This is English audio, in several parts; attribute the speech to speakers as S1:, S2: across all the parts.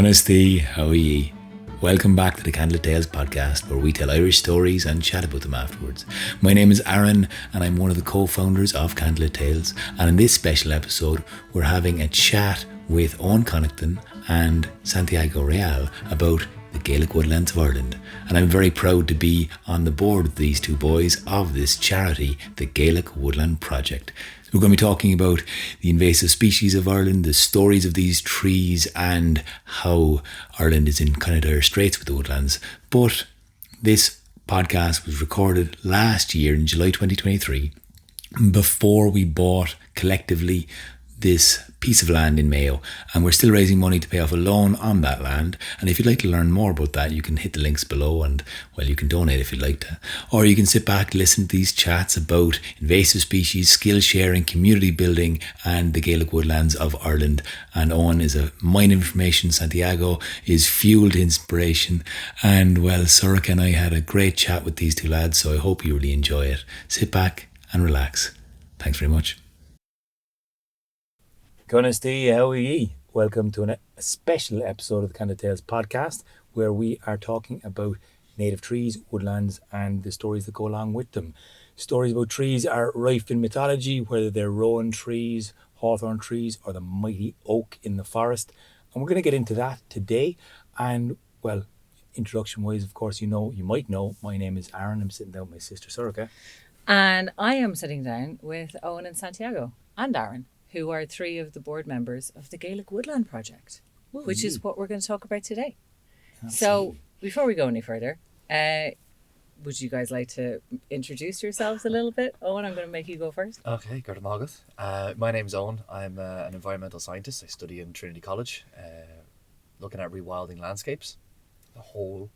S1: Connaughton, how are ye? Welcome back to the Candlelit Tales podcast, where we tell Irish stories and chat about them afterwards. My name is Aron, and I'm one of the co-founders of Candlelit Tales. And in this special episode, we're having a chat with Eoghan Connaughton and Santiago Rial about the Gaelic Woodlands of Ireland. And I'm very proud to be on the board with these two boys of this charity, the Gaelic Woodland Project. We're going to be talking about the invasive species of Ireland, the stories of these trees, and how Ireland is in kind of dire straits with the woodlands. But this podcast was recorded last year in July 2023, before we bought collectively this piece of land in Mayo, and we're still raising money to pay off a loan on that land. And if you'd like to learn more about that, you can hit the links below, and well, you can donate if you'd like to, or you can sit back, listen to these chats about invasive species, skill sharing, community building, and the Gaelic Woodlands of Ireland. And Eoghan is a mine information, Santiago is fueled inspiration, and well, Sorcha and I had a great chat with these two lads, so I hope you really enjoy it. Sit back and relax. Thanks very much. Connaughton, how are ye? Welcome to a special episode of the Candlelit Tales podcast, where we are talking about native trees, woodlands, and the stories that go along with them. Stories about trees are rife in mythology, whether they're rowan trees, hawthorn trees, or the mighty oak in the forest. And we're going to get into that today. And well, introduction-wise, of course, you might know, my name is Aron. I'm sitting down with my sister Sorcha.
S2: And I am sitting down with Eoghan and Santiago and Aron, who are three of the board members of the Gaelic Woodland Project, which is what we're going to talk about today. Absolutely. So before we go any further, would you guys like to introduce yourselves a little bit? Eoghan, I'm going to make you go first.
S3: Okay, good morning. My name's Eoghan. I'm an environmental scientist. I study in Trinity College, looking at rewilding landscapes, the whole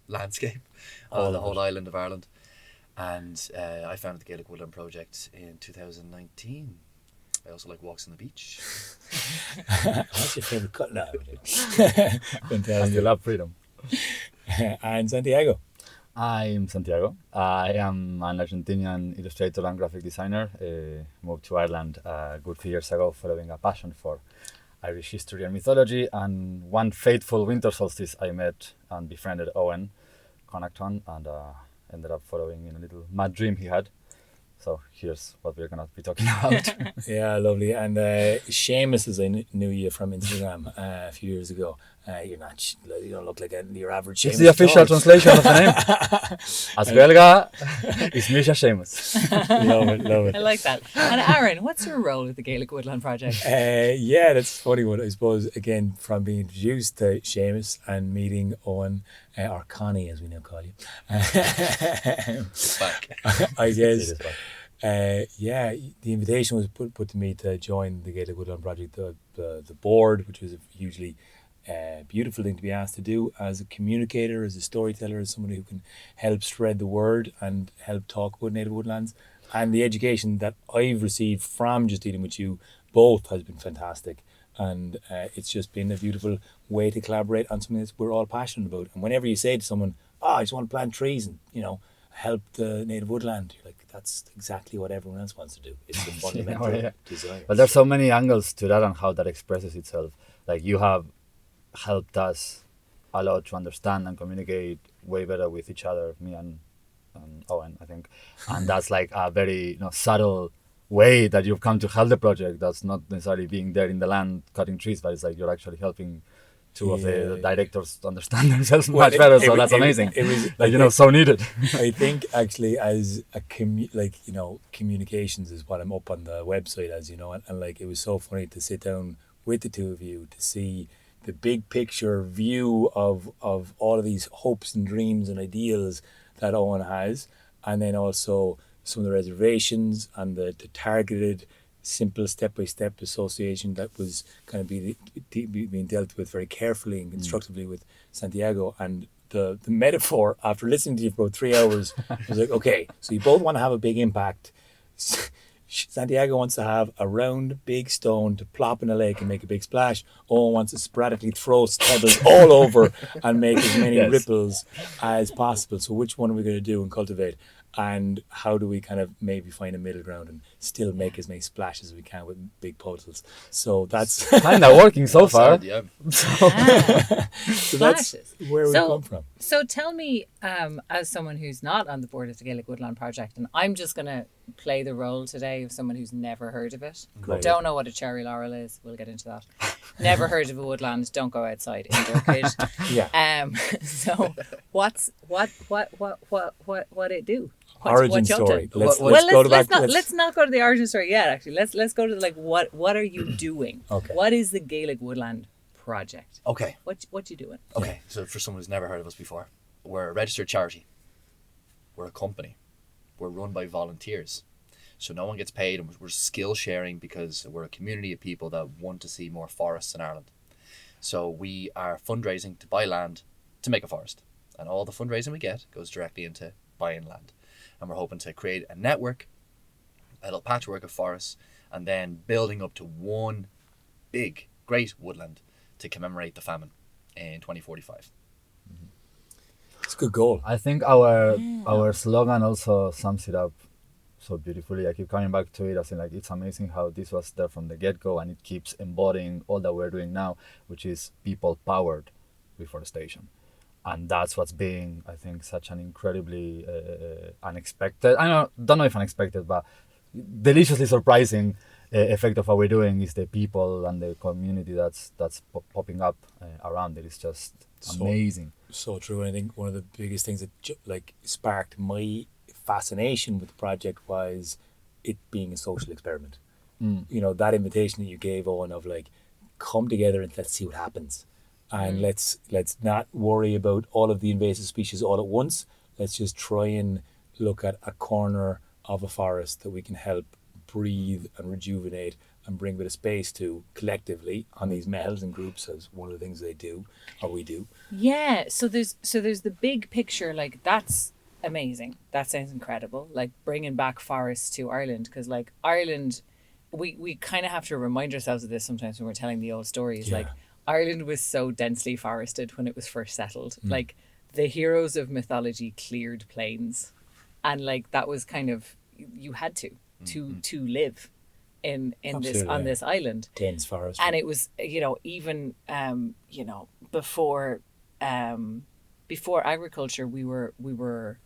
S3: landscape, the whole island of Ireland. And I founded the Gaelic Woodland Project in 2019. I also like walks on the beach.
S1: What's your favourite cut now?
S4: And you love freedom.
S1: And Santiago.
S4: I'm Santiago. I am an Argentinian illustrator and graphic designer. Moved to Ireland a good few years ago following a passion for Irish history and mythology. And one fateful winter solstice, I met and befriended Eoghan Connaughton, and ended up following in a little mad dream he had. So here's what we're going to be talking about.
S1: Yeah, lovely. And Seamus, as I knew you from Instagram a few years ago, you don't look like your average Seamus.
S4: It's the official translation of the name. As belga, it's Misha Seamus.
S1: Love it.
S2: I like that. And Aron, what's your role with the Gaelic Woodland Project?
S1: Yeah, that's a funny one. I suppose, again, from being introduced to Seamus and meeting Eoghan, or Connie, as we now call you.
S3: It's back.
S1: I guess. The invitation was put to me to join the Gaelic Woodland Project, the board, which was a hugely beautiful thing to be asked to do as a communicator, as a storyteller, as somebody who can help spread the word and help talk about native woodlands. And the education that I've received from just dealing with you both has been fantastic. And it's just been a beautiful way to collaborate on something that we're all passionate about. And whenever you say to someone, I just want to plant trees and, help the native woodland, you're like, that's exactly what everyone else wants to do. It's the fundamental desire.
S4: But there's so many angles to that and how that expresses itself. Like, you have helped us a lot to understand and communicate way better with each other, me and Eoghan, I think. And that's like a very subtle way that you've come to help the project. That's not necessarily being there in the land cutting trees, but it's like you're actually helping two of the directors to understand themselves much better. So that's amazing. It was so needed.
S1: I think actually as a communications is what I'm up on the website as, and like it was so funny to sit down with the two of you to see the big picture view of all of these hopes and dreams and ideals that Eoghan has, and then also some of the reservations and the targeted simple step-by-step association that was kind of being dealt with very carefully and constructively with Santiago. And the metaphor, after listening to you for about 3 hours, was like, okay, so you both want to have a big impact. Santiago wants to have a round, big stone to plop in a lake and make a big splash. Eoghan wants to sporadically throw pebbles all over and make as many ripples as possible. So which one are we going to do and cultivate? and how do we kind of maybe find a middle ground and still make as many splashes as we can with big puddles. So that's
S4: Kind of working so far.
S3: Yeah.
S1: so that's
S2: Splashes.
S1: where we
S2: So-
S1: come from.
S2: So tell me, as someone who's not on the board of the Gaelic Woodland Project, and I'm just going to play the role today of someone who's never heard of it.
S1: Great.
S2: Don't know what a cherry laurel is. We'll get into that. Never heard of a woodland. Don't go outside. Indoor kid.
S1: Yeah.
S2: So what it do?
S1: Origin
S2: what's your
S1: story.
S2: thing?
S1: Let's
S3: Well,
S1: go to back.
S2: Let's not go to the origin story yet. Actually, let's go to like what are you doing?
S1: Okay.
S2: What is the Gaelic Woodland Project?
S3: Okay.
S2: What you doing?
S3: Okay. So for someone who's never heard of us before, we're a registered charity. We're a company. We're run by volunteers. So no one gets paid, and we're skill sharing because we're a community of people that want to see more forests in Ireland. So we are fundraising to buy land to make a forest. And all the fundraising we get goes directly into buying land. And we're hoping to create a network, a little patchwork of forests, and then building up to one big, great woodland to commemorate the famine in 2045.
S1: It's a good goal.
S4: I think our slogan also sums it up so beautifully. I keep coming back to it. I think like it's amazing how this was there from the get-go, and it keeps embodying all that we're doing now, which is people-powered reforestation. And that's what's being, I think, such an incredibly unexpected, don't know if unexpected, but deliciously surprising effect of what we're doing is the people and the community that's popping up around it. It's just amazing.
S1: So true. And I think one of the biggest things that sparked my fascination with the project was it being a social experiment. You know, that invitation that you gave, Owen, of like, come together and let's see what happens. And let's not worry about all of the invasive species all at once. Let's just try and look at a corner of a forest that we can help breathe and rejuvenate and bring a bit of space to collectively on these metals and groups, as one of the things they do, or we do.
S2: Yeah. So there's the big picture. Like, that's amazing. That sounds incredible. Like, bringing back forests to Ireland, because like Ireland, we kind of have to remind ourselves of this sometimes when we're telling the old stories.
S1: Yeah.
S2: Like, Ireland was so densely forested when it was first settled. Like, the heroes of mythology cleared plains, and like that was kind of, you had to live in this on this island.
S1: Dense forest.
S2: And it was, even before agriculture, we were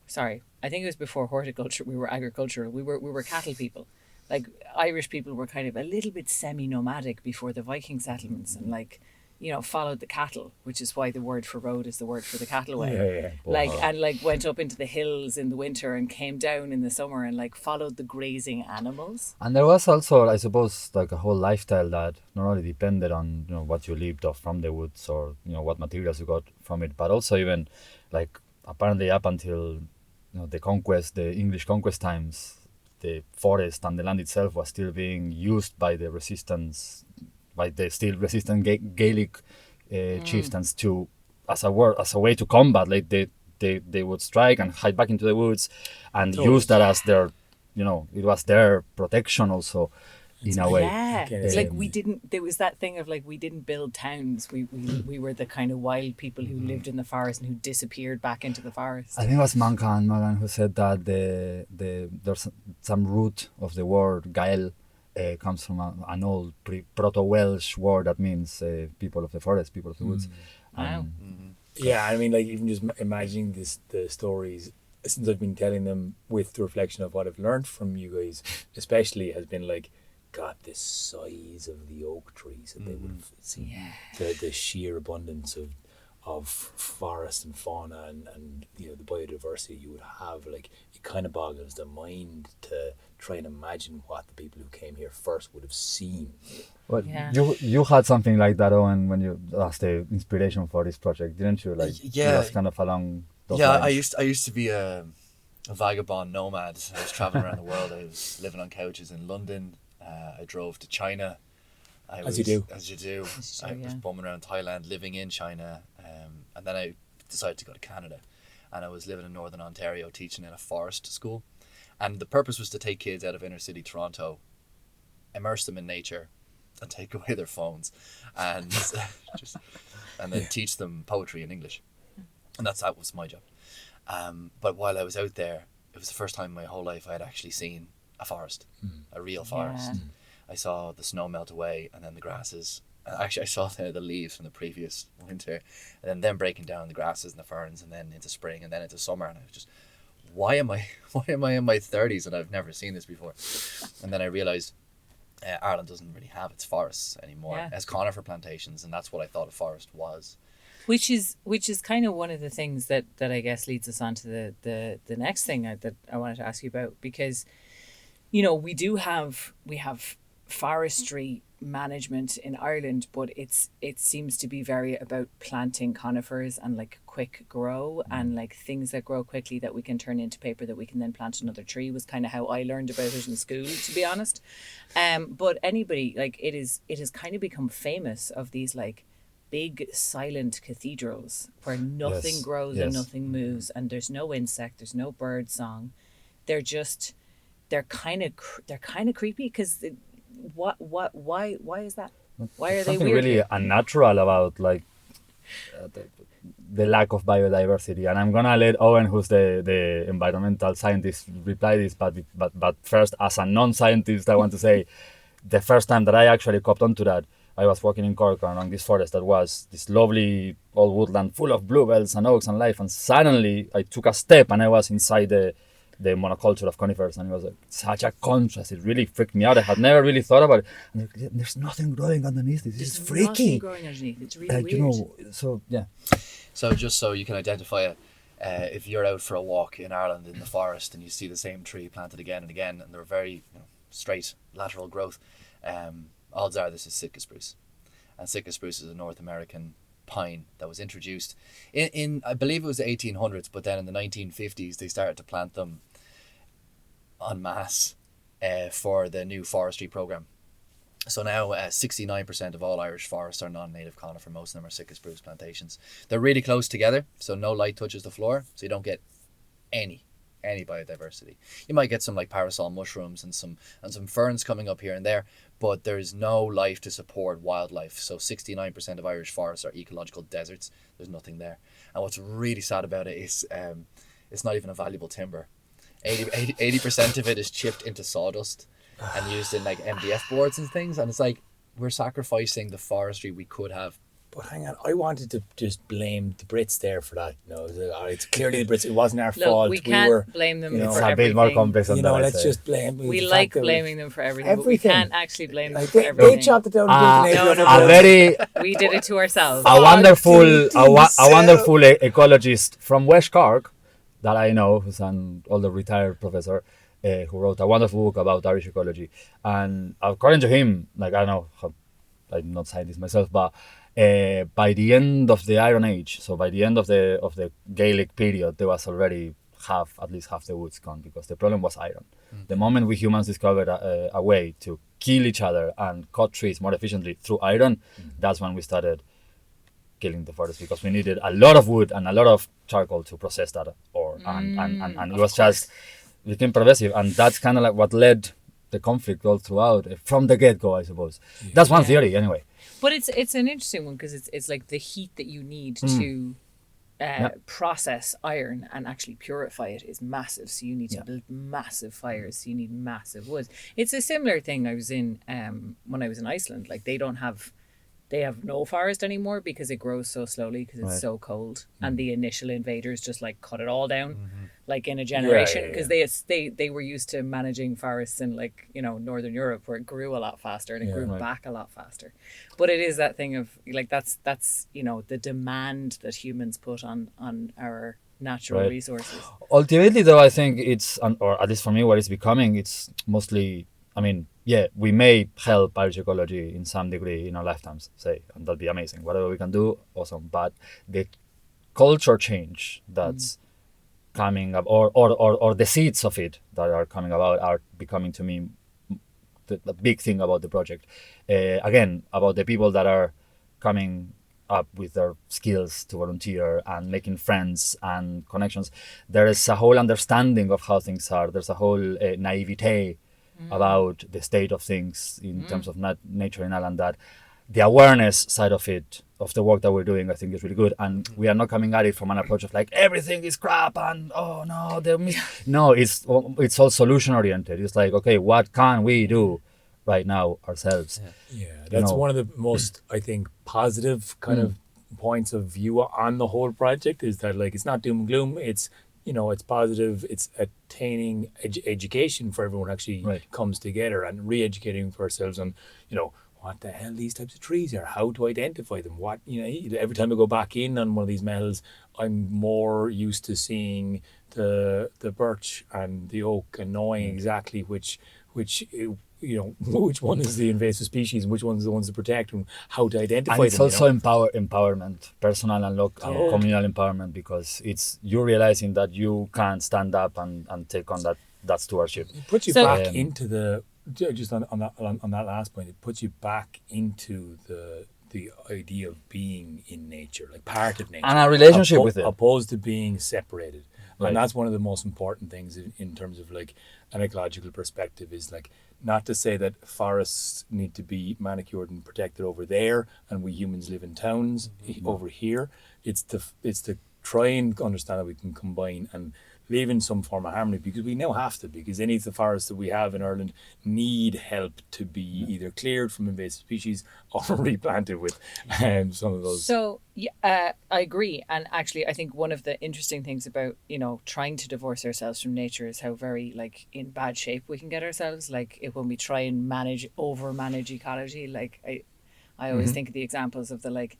S2: sorry, I think it was before horticulture, we were agricultural. We were cattle people. Like, Irish people were kind of a little bit semi-nomadic before the Viking settlements, and like, followed the cattle, which is why the word for road is the word for the cattle way.
S1: Yeah.
S2: Like, and like went up into the hills in the winter and came down in the summer and like followed the grazing animals.
S4: And there was also, I suppose, like a whole lifestyle that not only depended on what you lived off from the woods, or what materials you got from it, but also even like apparently up until the English conquest times, the forest and the land itself was still being used by the still resistant Gaelic chieftains as a way to combat. Like they would strike and hide back into the woods and use that as their, it was their protection also in a way.
S2: Yeah, it's like
S1: Um,
S2: there was that thing of like, we didn't build towns. We were the kind of wild people who lived in the forest and who disappeared back into the forest.
S4: I think it was Magan who said that there's some root of the word Gael comes from an old Proto-Welsh word that means people of the forest, people of the woods.
S2: Wow.
S1: Yeah, I mean, like, even just imagining the stories since I've been telling them, with the reflection of what I've learned from you guys, especially, has been like, God, the size of the oak trees that they would have seen, the sheer abundance of forest and fauna and the biodiversity you would have. Like, it kind of boggles the mind to try and imagine what the people who came here first would have seen.
S4: Well,
S2: Yeah.
S4: you had something like that, Owen, when you asked the inspiration for this project, didn't you? Like,
S3: Yeah.
S4: it was kind of along those
S3: Yeah,
S4: lines.
S3: I used to be a vagabond nomad. I was traveling around the world. I was living on couches in London. I drove to China.
S1: As you do.
S3: As you do.
S2: As you
S3: I
S2: do,
S3: was
S2: yeah.
S3: bumming around Thailand, living in China, and then I decided to go to Canada, and I was living in Northern Ontario, teaching in a forest school, and the purpose was to take kids out of inner city Toronto, immerse them in nature, and take away their phones, and and then teach them poetry in English, and that was my job. But while I was out there, it was the first time in my whole life I had actually seen a forest, a real forest.
S2: Yeah.
S3: I saw the snow melt away and then the grasses. Actually, I saw the leaves from the previous winter, and then them breaking down the grasses and the ferns, and then into spring and then into summer. And I was just, why am I in my 30s and I've never seen this before? And then I realized Ireland doesn't really have its forests anymore.
S2: Yeah.
S3: It has conifer plantations, and that's what I thought a forest was.
S2: Which is kind of one of the things that I guess leads us on to the next thing that I wanted to ask you about, because we have forestry management in Ireland, but it seems to be very about planting conifers and like quick grow and like things that grow quickly that we can turn into paper that we can then plant another tree, was kind of how I learned about it in school, to be honest. But anybody, like, it has kind of become famous of these like big silent cathedrals where nothing grows and nothing moves, and there's no insect, there's no bird song. They're kind of creepy, because why is that? Why are they
S4: something
S2: weird?
S4: really unnatural about like the lack of biodiversity. And I'm gonna let Eoghan, who's the environmental scientist, reply this. But first, as a non-scientist, I want to say the first time that I actually copped onto that, I was walking in Cork along this forest that was this lovely old woodland full of bluebells and oaks and life, and suddenly I took a step and I was inside the monoculture of conifers, and it was like such a contrast. It really freaked me out. I had never really thought about it. And there's nothing growing underneath this. It's
S2: There's
S4: freaky.
S2: nothing growing underneath. It's really weird.
S4: So yeah.
S3: So just so you can identify it, if you're out for a walk in Ireland in the forest and you see the same tree planted again and again, and they're very straight lateral growth, odds are this is Sitka spruce. And Sitka spruce is a North American pine that was introduced in I believe it was the 1800s, but then in the 1950s they started to plant them en masse for the new forestry program. So now 69% of all Irish forests are non-native conifer. Most of them are Sitka spruce plantations. They're really close together, so no light touches the floor, so you don't get any biodiversity. You might get some like parasol mushrooms and some ferns coming up here and there, but there's no life to support wildlife. So 69% of Irish forests are ecological deserts. There's nothing there. And what's really sad about it is it's not even a valuable timber. 80% of it is chipped into sawdust and used in like MDF boards and things. And it's like, we're sacrificing the forestry we could have.
S1: But hang on, I wanted to just blame the Brits there for that. It's clearly the Brits. It wasn't our fault.
S2: We can't blame them
S4: It's
S2: for
S4: a bit more
S2: everything.
S4: complex than that. I'd
S1: Let's
S4: say.
S1: just blame.
S2: We
S1: the
S2: like
S1: fact that
S2: blaming them for everything, but we
S1: everything.
S2: can't actually blame them
S1: Like
S2: for
S1: they
S2: everything.
S1: chopped it down.
S2: We did it to ourselves.
S4: A wonderful
S1: yourself.
S4: ecologist from West Cork that I know, who's an older retired professor, who wrote a wonderful book about Irish ecology. And according to him, like, I don't know, I'm not scientist myself, but by the end of the Iron Age, so by the end of the Gaelic period, there was already at least half the woods gone, because the problem was iron. The moment we humans discovered a way to kill each other and cut trees more efficiently through iron, that's when we started killing the forest, because we needed a lot of wood and a lot of charcoal to process that ore, and it was just became pervasive, and that's kind of like what led the conflict all throughout from the get-go, I suppose. That's one theory anyway.
S2: But it's an interesting one, because it's like the heat that you need to process iron and actually purify it is massive. So you need to build massive fires. So you need massive woods. It's a similar thing I was in when I was in Iceland. Like they have no forest anymore because it grows so slowly because it's so cold, and the initial invaders just like cut it all down like in a generation, because they were used to managing forests in like Northern Europe, where it grew a lot faster and it grew back a lot faster. But it is that thing of like that's the demand that humans put on our natural resources.
S4: Ultimately, though, I think it's, or at least for me, what it's becoming, it's mostly, we may help Irish ecology in some degree in our lifetimes, say, and that'd be amazing. Whatever we can do, awesome. But the culture change that's coming up, or the seeds of it that are coming about, are becoming, to me, the big thing about the project. Again, about the people that are coming up with their skills to volunteer and making friends and connections. There is a whole understanding of how things are. There's a whole naivete about the state of things in terms of nature in Ireland that the awareness side of it, of the work that we're doing, I think is really good. And we are not coming at it from an approach of like everything is crap and oh no, no, it's all solution oriented. It's like, okay, what can we do right now ourselves?
S1: Yeah, that's one of the most, I think, positive kind of points of view on the whole project, is that like it's not doom and gloom. It's, you know, it's positive. It's attaining education for everyone actually comes together, and re-educating for ourselves on, you know, what the hell these types of trees are, how to identify them. What, you know, every time I go back in on one of these metals, I'm more used to seeing the birch and the oak and knowing exactly which you know, which one is the invasive species and which one's the ones to protect, and how to identify them.
S4: And it's also empowerment, personal and local and communal empowerment, because it's you realizing that you can stand up and take on that stewardship.
S1: It puts you back into the, just on that last point, it puts you back into the idea of being in nature, like part of nature,
S4: and a relationship with it,
S1: opposed to being separated.
S4: Right.
S1: And that's one of the most important things in terms of like an ecological perspective, is like, not to say that forests need to be manicured and protected over there and we humans live in towns over here. It's to try and understand that we can combine and live in some form of harmony, because we now have to, because any of the forests that we have in Ireland need help to be either cleared from invasive species or replanted with some of those.
S2: So I agree, and actually I think one of the interesting things about, you know, trying to divorce ourselves from nature is how very like in bad shape we can get ourselves, like when we try and over manage ecology. Like I always think of the examples of the, like,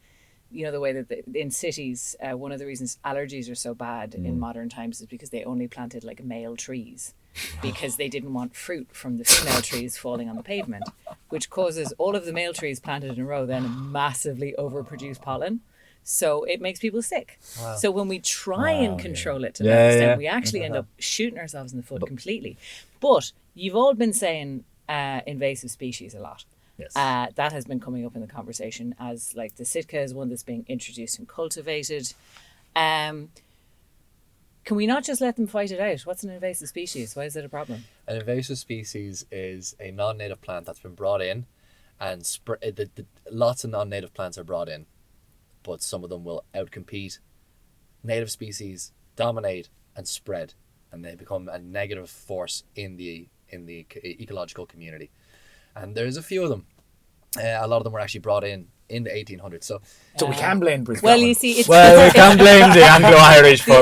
S2: you know, the way that in cities, one of the reasons allergies are so bad in modern times is because they only planted like male trees, because they didn't want fruit from the female trees falling on the pavement, which causes all of the male trees planted in a row then massively overproduce pollen. So it makes people sick. Wow. So when we try and control it to that extent, we actually end up shooting ourselves in the foot completely. But you've all been saying invasive species a lot.
S4: Yes.
S2: That has been coming up in the conversation as like the Sitka is one that's being introduced and cultivated. Can we not just let them fight it out? What's an invasive species? Why is it a problem?
S3: An invasive species is a non-native plant that's been brought in, and lots of non-native plants are brought in, but some of them will outcompete native species, dominate and spread, and they become a negative force in the ecological community. And there's a few of them. A lot of them were actually brought in the 1800s. So
S1: we can blame British.
S2: Well, you see, it's
S4: we can blame the Anglo-Irish for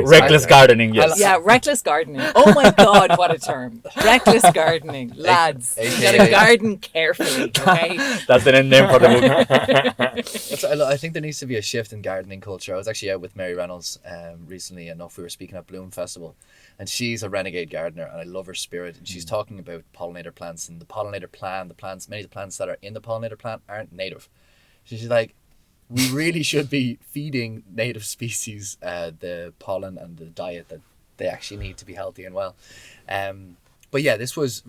S4: reckless gardening. Yes.
S2: Yeah, reckless gardening. Oh my God, what a term! Reckless gardening, lads. You gotta garden carefully. Okay.
S4: That's the name for the book.
S3: I think there needs to be a shift in gardening culture. I was actually out with Mary Reynolds recently enough. We were speaking at Bloom Festival, and she's a renegade gardener, and I love her spirit. And she's talking about pollinator plants and the pollinator plant. Many of the plants that are in the pollinator plant aren't native. She's like, we really should be feeding native species the pollen and the diet that they actually need to be healthy and well. But yeah, this was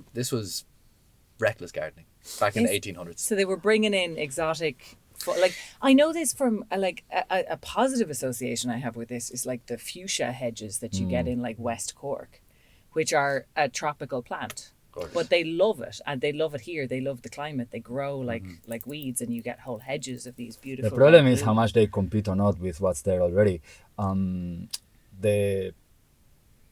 S3: reckless gardening back in the 1800s.
S2: So they were bringing in exotic. Like, I know this from a positive association I have with this is like the fuchsia hedges that you get in like West Cork, which are a tropical plant. But they love it, and they love it here. They love the climate. They grow like weeds, and you get whole hedges of these beautiful.
S4: The problem is how much they compete or not with what's there already. The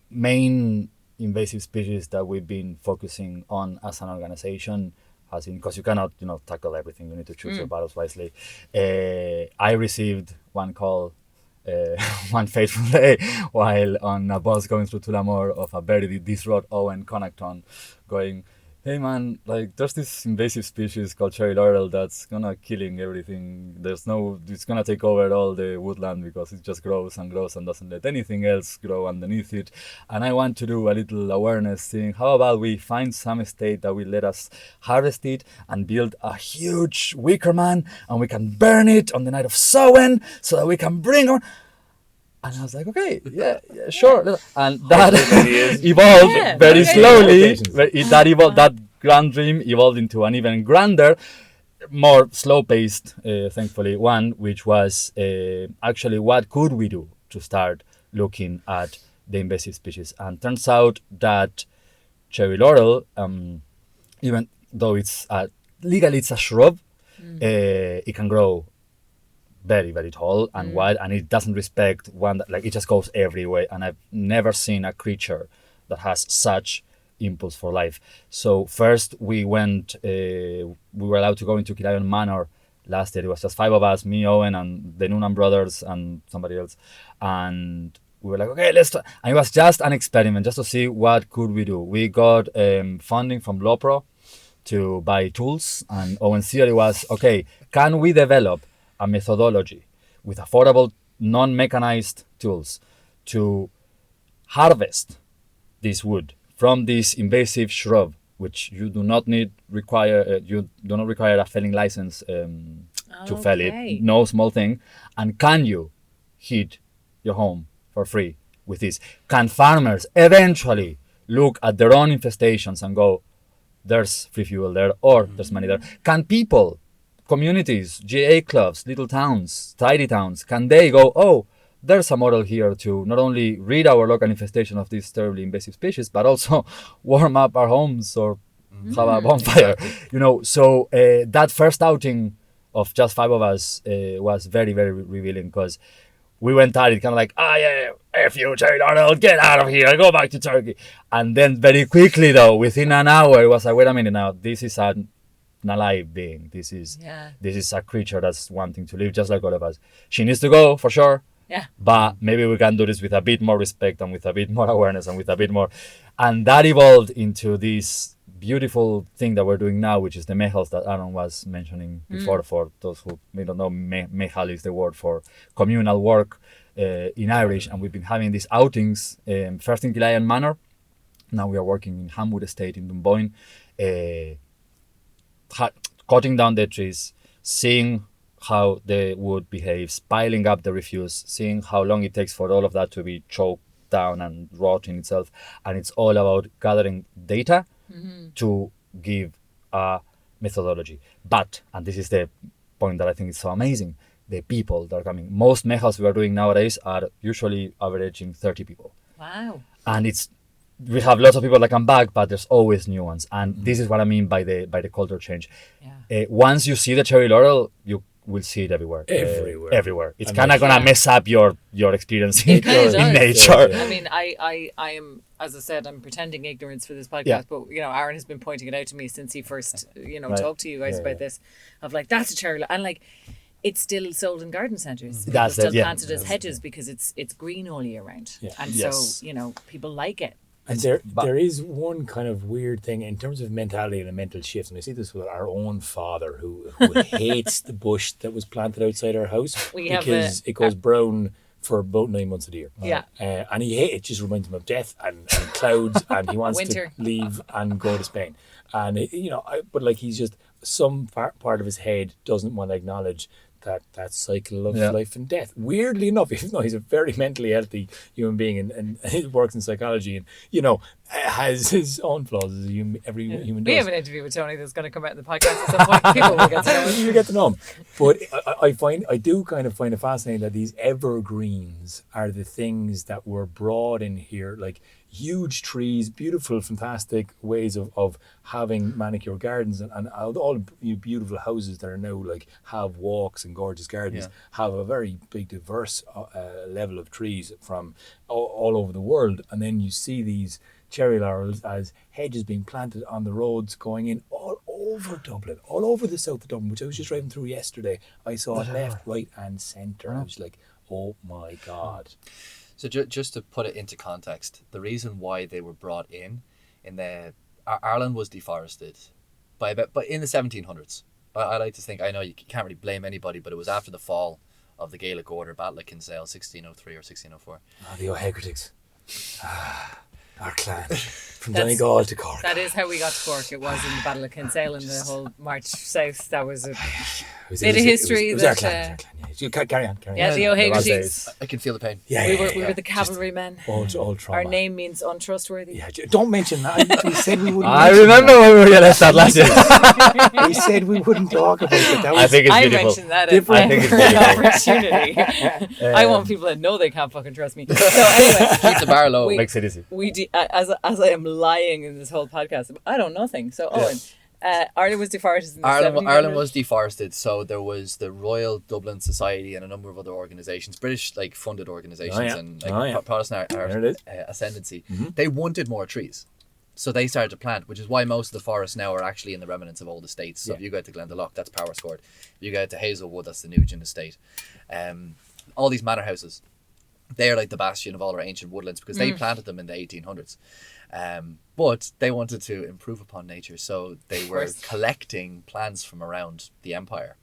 S4: main invasive species that we've been focusing on as an organization has been, because you cannot, tackle everything. You need to choose your battles wisely. I received one call one fateful day while on a bus going through Tullamore of a very distraught Eoghan Connaughton going, hey man, like there's this invasive species called cherry laurel that's gonna killing everything. It's gonna take over all the woodland because it just grows and grows and doesn't let anything else grow underneath it. And I want to do a little awareness thing. How about we find some estate that will let us harvest it and build a huge wicker man, and we can burn it on the night of Samhain so that we can bring on. And I was like, okay, yeah, sure. And that evolved very slowly. That grand dream evolved into an even grander, more slow-paced, thankfully, one, which was actually what could we do to start looking at the invasive species. And turns out that cherry laurel, even though it's a legally it's a shrub. It can grow very, very tall and wide, and it doesn't respect one that, like, it just goes everywhere. And I've never seen a creature that has such impulse for life. So first we went, we were allowed to go into Kilayon Manor last year. It was just 5 of us, me, Owen, and the Noonan brothers and somebody else. And we were like, okay, let's try. And it was just an experiment, just to see what could we do. We got funding from Lopro to buy tools, and Owen's theory was, okay, can we develop a methodology with affordable, non-mechanized tools to harvest this wood from this invasive shrub, which you do not require a felling license to fell it, no small thing. And can you heat your home for free with this? Can farmers eventually look at their own infestations and go, there's free fuel there, or there's money there? Can people, communities, GA clubs, little towns, tidy towns, can they go, oh, there's a model here to not only rid our local infestation of this terribly invasive species, but also warm up our homes or have a bonfire, you know? So that first outing of just 5 of us was very, very revealing, because we went at it kind of like, F you, Cherry Laurel, get out of here, go back to Turkey. And then very quickly, though, within an hour, it was like, wait a minute now, this is an alive being. This is a creature that's wanting to live just like all of us. She needs to go, for sure.
S2: Yeah.
S4: But maybe we can do this with a bit more respect and with a bit more awareness and with a bit more. And that evolved into this beautiful thing that we're doing now, which is the mehals that Aron was mentioning before. For those who may not know, mehal is the word for communal work in Irish. And we've been having these outings, first in Kilayon Manor. Now we are working in Hamwood Estate in Dunboyne, cutting down the trees, seeing how the wood behaves, piling up the refuse, seeing how long it takes for all of that to be choked down and rot in itself. And it's all about gathering data to give a methodology. But, and this is the point that I think is so amazing, the people that are coming. Most mehals we are doing nowadays are usually averaging 30 people.
S2: Wow.
S4: And we have lots of people that come back, but there's always new ones. And this is what I mean by the culture change.
S2: Yeah.
S4: Once you see the cherry laurel, you will see it everywhere. Everywhere. It's kind of gonna mess up your experience in nature.
S2: I mean, I am, as I said, I'm pretending ignorance for this podcast, but you know, Aron has been pointing it out to me since he first, talked to you guys about this, of like, that's a cherry laurel, and like, it's still sold in garden centres.
S4: That's
S2: it's still planted as hedges because it's green all year round, and so people like it.
S1: And there is one kind of weird thing in terms of mentality and a mental shift, and I see this with our own father who hates the bush that was planted outside our house because it goes brown for about 9 months of the year.
S2: Yeah.
S1: And it just reminds him of death and clouds, and he wants to leave and go to Spain. And but like, he's just, some part of his head doesn't want to acknowledge that cycle of life and death. Weirdly enough, even though he's a very mentally healthy human being and he works in psychology and has his own flaws as every human does.
S2: We have an interview with Tony that's going to come out in the podcast at some point. People will get to know him.
S1: You get to know him. But I do kind of find it fascinating that these evergreens are the things that were brought in here, like huge trees, beautiful, fantastic ways of having manicure gardens, and all beautiful houses that are now like have walks and gorgeous gardens have a very big diverse level of trees from all over the world. And then you see these cherry laurels as hedges being planted on the roads going in all over Dublin, all over the south of Dublin, which I was just driving through yesterday. I saw it left, right and centre. I was like, oh my God.
S3: So just to put it into context, the reason why they were brought in Ireland was deforested but in the 1700s. I like to think, I know you can't really blame anybody, but it was after the fall of the Gaelic order, Battle of Kinsale, 1603 or 1604.
S1: The O'Hegartys. Our clan. From Donegal to Cork.
S2: That is how we got to Cork. It was in the Battle of Kinsale and the whole march south. That was a bit of history.
S1: It was our clan. Carry on.
S2: Yeah, the O'Hegartys.
S3: I can feel the pain.
S2: We were the cavalrymen.
S1: All trauma.
S2: Our name means untrustworthy.
S1: Yeah, don't mention that. We said we wouldn't.
S4: I remember when we were left that last year.
S1: We said we wouldn't talk about it.
S4: I think it's beautiful.
S2: I mentioned that at every opportunity. I want people to know they can't fucking trust me. So anyway,
S3: keep the bar low.
S4: Makes it easy.
S2: As I am lying in this whole podcast, I don't know nothing. So Owen, Ireland was deforested in the
S3: Ireland
S2: 1700s.
S3: was deforested, so there was the Royal Dublin Society and a number of other organisations, British like funded organisations and like Protestant ascendancy. They wanted more trees, so they started to plant, which is why most of the forests now are actually in the remnants of old estates. So if you go to Glendalough, that's Powerscourt. If you go to Hazelwood, that's the Nugent estate. All these manor houses, they're like the bastion of all our ancient woodlands because they planted them in the 1800s. But they wanted to improve upon nature, so they were collecting plants from around the empire.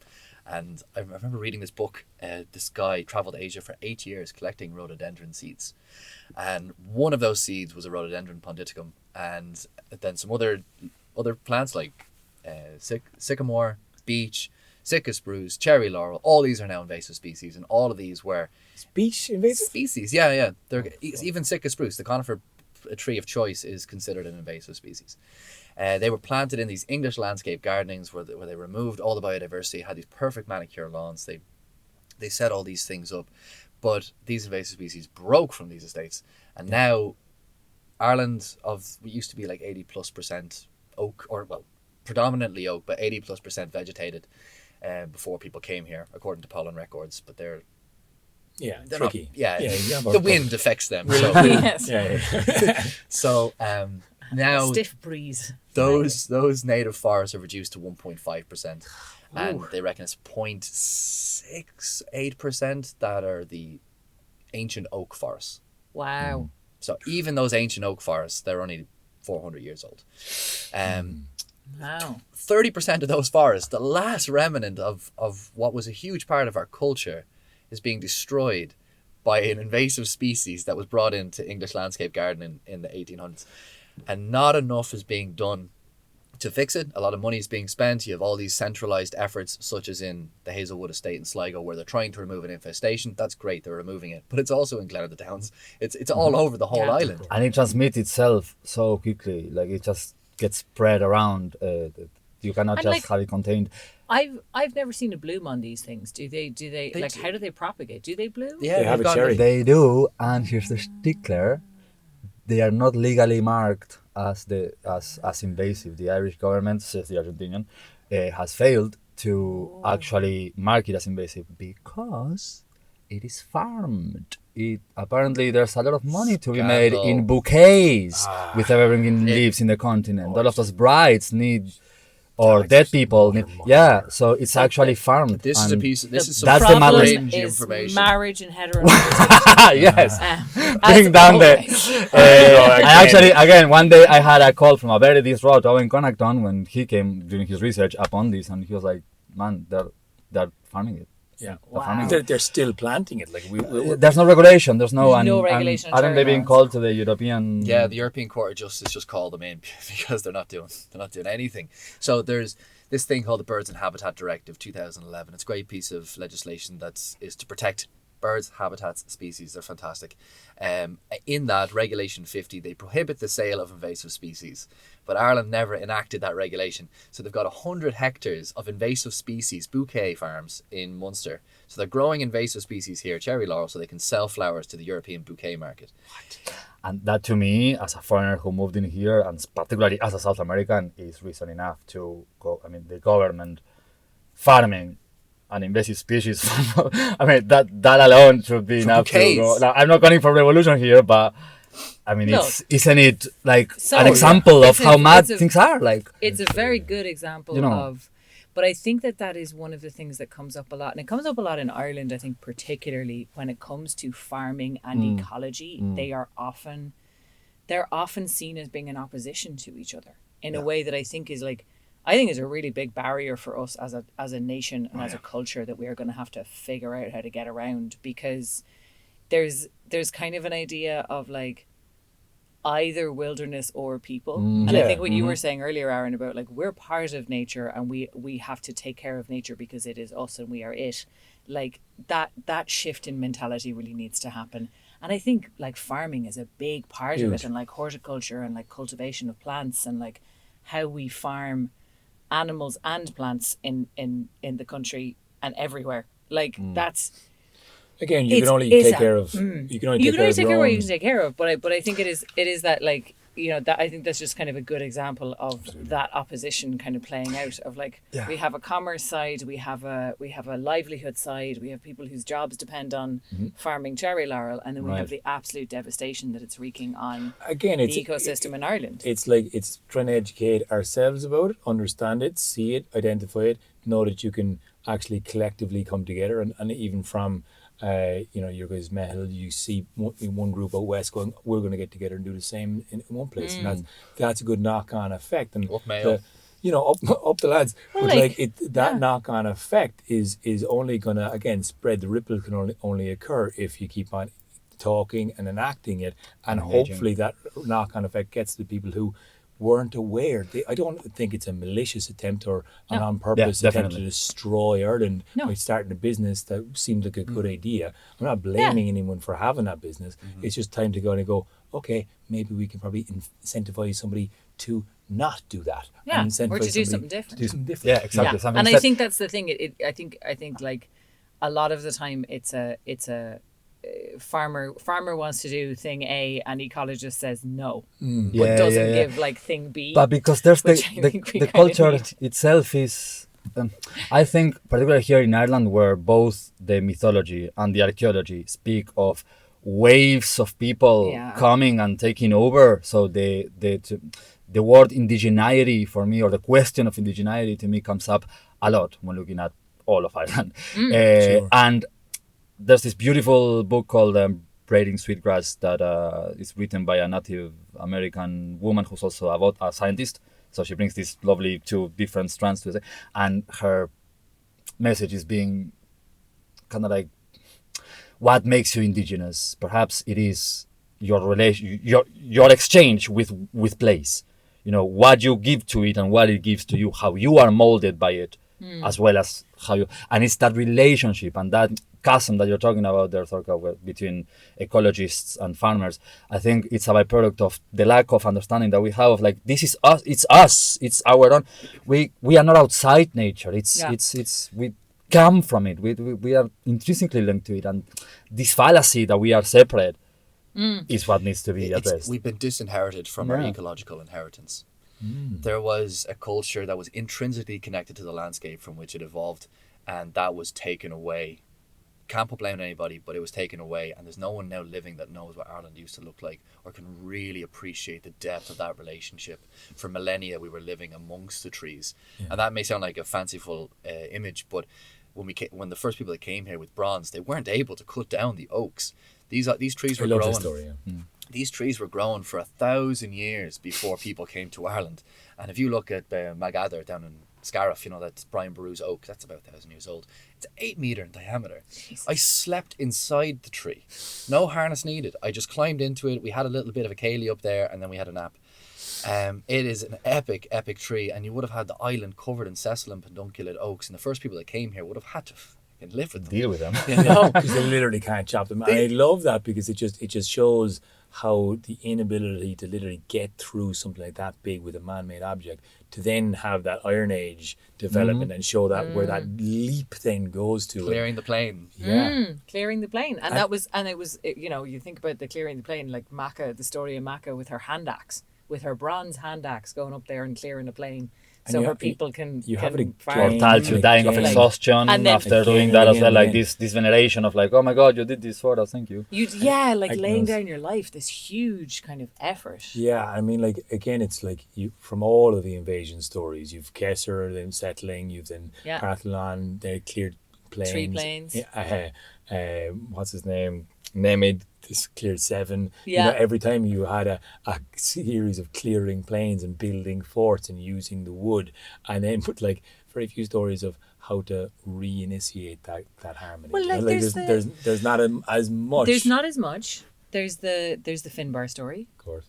S3: And I remember reading this book. This guy traveled Asia for 8 years collecting rhododendron seeds. And one of those seeds was a rhododendron ponticum. And then some other plants like sycamore, beech, Sitka spruce, cherry laurel, all these are now invasive species. And all of these were...
S1: Beech invasive?
S3: Species, yeah. Even Sitka spruce, the conifer a tree of choice, is considered an invasive species. They were planted in these English landscape gardenings where they removed all the biodiversity, had these perfect manicure lawns. They set all these things up, but these invasive species broke from these estates, and now Ireland we used to be like 80+% oak, or well, predominantly oak, but 80+% vegetated before people came here, according to pollen records. But they're
S1: tricky.
S3: The wind affects them. So, so now
S2: stiff breeze.
S3: Those native forests are reduced to 1.5%, and they reckon it's 0.68% that are the ancient oak forests.
S2: Wow.
S3: So even those ancient oak forests, they're only 400 years old.
S2: Wow.
S3: 30% of those forests, the last remnant of what was a huge part of our culture, is being destroyed by an invasive species that was brought into English landscape gardening in the 1800s. And not enough is being done to fix it. A lot of money is being spent. You have all these centralised efforts, such as in the Hazelwood estate in Sligo, where they're trying to remove an infestation. That's great, they're removing it. But it's also in Glen Downs. It's all over the whole island.
S4: And it transmits itself so quickly. Like, it just gets spread around. You cannot just have it contained.
S2: I've never seen a bloom on these things. Do they like do. How do they propagate? Do they bloom?
S3: Yeah,
S1: they have a cherry.
S4: They do, and here's the stickler. They are not legally marked as invasive. The Irish government, says the Argentinian, has failed to actually mark it as invasive because it is farmed. Apparently there's a lot of money to be made in bouquets with evergreen leaves in the continent. All of those brides need, or dead people need, so it's actually farmed.
S3: This is some
S4: that's the
S3: strange
S2: is
S3: information.
S2: Marriage and heteronormativity.
S4: Yes. Bring down the... I actually, again, one day I had a call from a very distraught Eoghan Connaughton when he came doing his research upon this, and he was like, man, they're farming it.
S1: Yeah,
S2: wow.
S1: They're still planting it. Like
S4: there's no regulation. There's no
S2: regulation.
S4: Aren't they being called to the European?
S3: Yeah, the European Court of Justice just called them in because they're not doing anything. So there's this thing called the Birds and Habitat Directive 2011. It's a great piece of legislation that is to protect birds, habitats, species. They're fantastic. In that Regulation 50, they prohibit the sale of invasive species, but Ireland never enacted that regulation. So they've got 100 hectares of invasive species bouquet farms in Munster. So they're growing invasive species here, cherry laurel, so they can sell flowers to the European bouquet market.
S4: What? And that, to me, as a foreigner who moved in here, and particularly as a South American, is reason enough to go. I mean, the government farming an invasive species. I mean, that alone should be enough to go. Now, I'm not calling for revolution here, but I mean, isn't it like an example of how mad things are? Like,
S2: it's a very good example of. But I think that is one of the things that comes up a lot, and it comes up a lot in Ireland. I think particularly when it comes to farming and ecology, they're often seen as being in opposition to each other in a way that I think is a really big barrier for us as a nation and as a culture that we are going to have to figure out how to get around, because there's kind of an idea of like either wilderness or people. And I think what you were saying earlier, Aron, about like we're part of nature and we have to take care of nature because it is us and we are it. Like that shift in mentality really needs to happen. And I think like farming is a big part of it, and like horticulture and like cultivation of plants and like how we farm animals and plants in the country and everywhere. Like that's
S1: again, you can only take care of
S2: you can only take care of what you can take care of. But I think it is that like that I think that's just kind of a good example of that opposition kind of playing out of like we have a commerce side, we have a livelihood side, we have people whose jobs depend on farming cherry laurel, and then we have the absolute devastation that it's wreaking on
S1: Again, it's
S2: the ecosystem in Ireland.
S1: It's like it's trying to educate ourselves about it, understand it, see it, identify it, know that you can actually collectively come together, and even from your guys' Mehel, you see one group out west going, we're going to get together and do the same in one place, and that's a good knock-on effect. And
S3: Up Mayo.
S1: up the lads.
S2: Well,
S1: but that knock-on effect is only going to, again, spread. The ripple can only occur if you keep on talking and enacting it, and hopefully that knock-on effect gets to people who weren't aware. I don't think it's a malicious attempt or an on-purpose attempt to destroy Ireland by starting a business that seemed like a good idea. I'm not blaming anyone for having that business. It's just time to go, okay, maybe we can probably incentivize somebody to not do that.
S2: And or to do something different.
S1: Yeah,
S4: exactly.
S2: And I think that's the thing. I think like a lot of the time it's a farmer wants to do thing A and ecologist says no, but doesn't give like thing B.
S4: But because there's the culture itself is, I think, particularly here in Ireland, where both the mythology and the archaeology speak of waves of people coming and taking over. So the word indigeneity for me, or the question of indigeneity to me, comes up a lot when looking at all of Ireland. And there's this beautiful book called Braiding Sweetgrass that is written by a Native American woman who's also a scientist. So she brings these lovely two different strands to it. And her message is being kind of like, what makes you indigenous? Perhaps it is your relation, your exchange with place. What you give to it and what it gives to you, how you are molded by it, as well as how you... And it's that relationship and that chasm that you're talking about there, Sorcha, between ecologists and farmers. I think it's a byproduct of the lack of understanding that we have of, like, this is us, it's our own. We are not outside nature. It's we come from it. We are intrinsically linked to it, and this fallacy that we are separate is what needs to be addressed.
S3: We've been disinherited from our ecological inheritance. There was a culture that was intrinsically connected to the landscape from which it evolved, and that was taken away. Can't put blame on anybody, but it was taken away, and there's no one now living that knows what Ireland used to look like or can really appreciate the depth of that relationship. For millennia we were living amongst the trees, and that may sound like a fanciful image, but when the first people that came here with bronze, they weren't able to cut down the oaks. These trees were growing. I love this story. These trees were growing for 1,000 years before people came to Ireland. And if you look at Magather down in Scariff, that's Brian Boru's oak, that's about 1,000 years old. It's 8 metre in diameter. Jesus. I slept inside the tree. No harness needed. I just climbed into it. We had a little bit of a ceilidh up there, and then we had a nap. It is an epic, epic tree, and you would have had the island covered in sessile and pedunculate oaks, and the first people that came here would have had to live with them.
S4: Deal with them.
S1: Because they literally can't chop them. And I love that because it just shows how the inability to literally get through something like that big with a man-made object, to then have that Iron Age development and show that where that leap then goes to.
S3: Clearing the plain.
S2: Clearing the plain. And it was, you think about the clearing the plain, like Macha, the story of Macha with her hand axe, with her bronze hand axe going up there and clearing the plain. So her people can
S4: farm. Or dying of exhaustion after doing that as well, like this veneration of like, oh my God, you did this for us, thank you.
S2: Laying down your life, this huge kind of effort.
S1: Yeah, I mean, like, again, it's like you from all of the invasion stories, you've Kesser, then settling, you've then Partholon, they cleared plains.
S2: 3 plains.
S1: What's his name? Nemid, this cleared 7. Every time you had a series of clearing plains and building forts and using the wood, and then put like very few stories of how to reinitiate that harmony.
S2: Well,
S1: there's not as much.
S2: There's not as much. There's the Finbar story.
S1: Of course.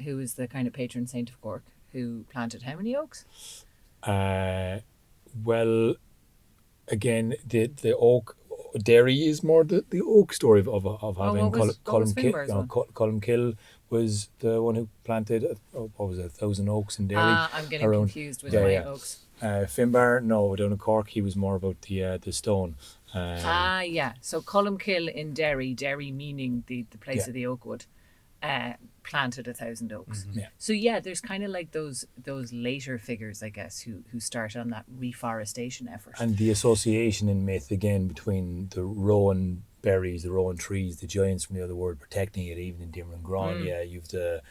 S2: Who was the kind of patron saint of Cork, who planted how many oaks?
S1: Well, again, the oak. Derry is more the oak story of having Columkill was the one who planted 1,000 oaks in Derry.
S2: I'm getting confused with my oaks.
S1: Finbar, no, down in Cork he was more about the stone.
S2: So Columkill in Derry meaning the place of the oak wood. planted 1,000 oaks.
S1: Yeah.
S2: So yeah, there's kind of like those later figures, I guess, who start on that reforestation effort.
S1: And the association in myth again between the rowan berries, the rowan trees, the giants from the other world protecting it, even in Dimmer and Gran. Yeah, you've the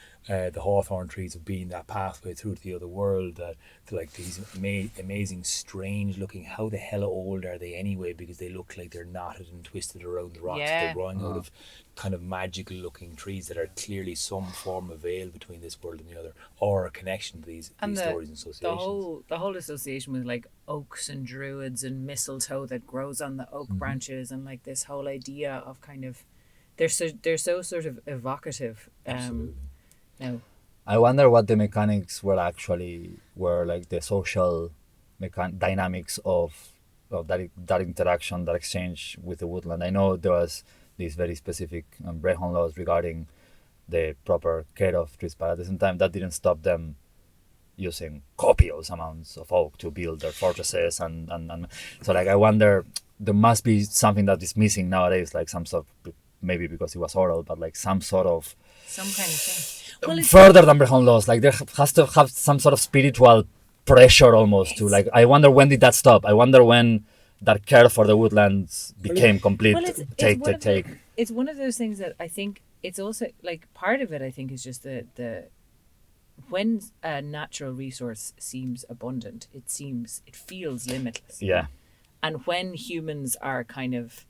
S1: hawthorn trees of being that pathway through to the other world. That like these amazing, strange looking. How the hell old are they anyway? Because they look like they're knotted and twisted around the rocks.
S2: Yeah.
S1: They're growing out of kind of magical looking trees that are clearly some form of veil between this world and the other, or a connection to these stories and associations.
S2: The whole association with like oaks and druids and mistletoe that grows on the oak branches, and like this whole idea of kind of they're so sort of evocative.
S1: Absolutely.
S2: Now,
S4: I wonder what the mechanics were like the social dynamics of that interaction, that exchange with the woodland. I know there was these very specific Brehon laws regarding the proper care of trees, but at the same time that didn't stop them using copious amounts of oak to build their fortresses and so like I wonder, there must be something that is missing nowadays, like some sort of, maybe because it was oral, but like some kind of
S2: thing. Well,
S4: further than Brehon laws, like there has to have some sort of spiritual pressure almost to like, I wonder when did that stop? I wonder when that care for the woodlands became complete.
S2: It's one of those things that I think it's also like part of it. I think is just the when a natural resource seems abundant, it feels limitless.
S4: Yeah.
S2: And when humans are kind of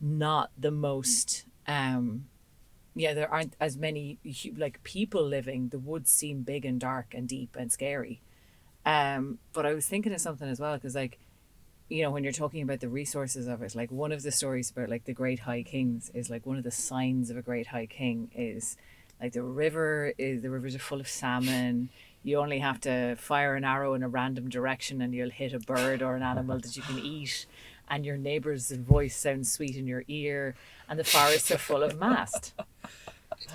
S2: not the most, there aren't as many like people living, the woods seem big and dark and deep and scary. But I was thinking of something as well, because like, you know, when you're talking about the resources of it, like one of the stories about like the great high kings is like one of the signs of a great high king is like the rivers are full of salmon. You only have to fire an arrow in a random direction and you'll hit a bird or an animal that you can eat, and your neighbour's voice sounds sweet in your ear, and the forests are full of mast.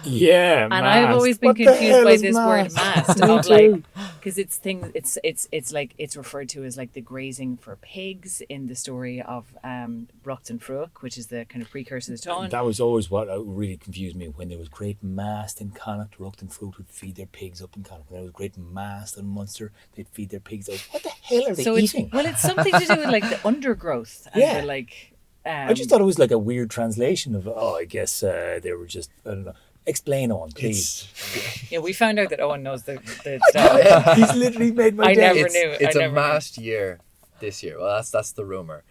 S1: Yeah,
S2: and I've always been confused by this word mast of like, because it's like it's referred to as like the grazing for pigs in the story of Rucht and Fruach, which is the kind of precursor to the Táin.
S1: That was always what really confused me, when there was great mast in Connacht. Rucht and Fruach would feed their pigs up in Connacht. When there was great mast in Munster, they'd feed their pigs out. What the hell are they eating?
S2: It's something to do with like the undergrowth and the like.
S1: I just thought it was like a weird translation of I guess they were just, I don't know. Explain, Owen, please.
S2: Yeah, we found out that Owen knows the stuff.
S1: He's literally made my day.
S2: I never knew.
S3: It's a mast year this year. Well, that's the rumour.